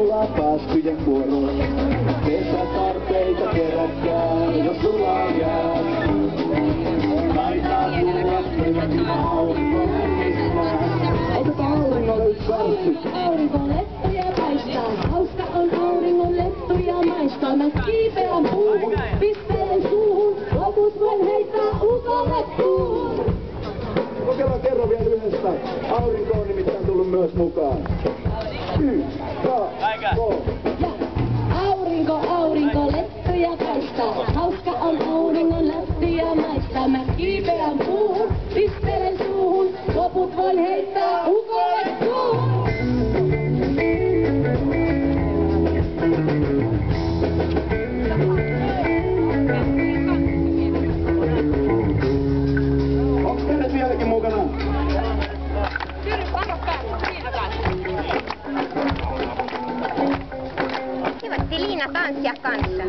laulaa pääskyjen vuoroon. Kesätarpeita kerätkää, jos sulla on jää. Taitaa tulla meidänkin aurinko lämmittää. Otetaan auringolle yksi varssi. Auringon lettuja paistaa, hauska on auringon lettuja maistaa. Mä kiipeän puuhun, pistelen suuhun, loput voin heittää ukolle puuhun. Kokeillaan kerran vielä yhdessä. Aurinko on nimittäin tullut myös mukaan. Aurinko, lettuja paistaa. Hauska on auringon lettuja maistaa. Mä kiipeän puuhun, pistelen suuhun, loput voin heittää ukolle suuhun. Onks teidät vieläkin mukana? Kivasti Liina tanssia kanssa.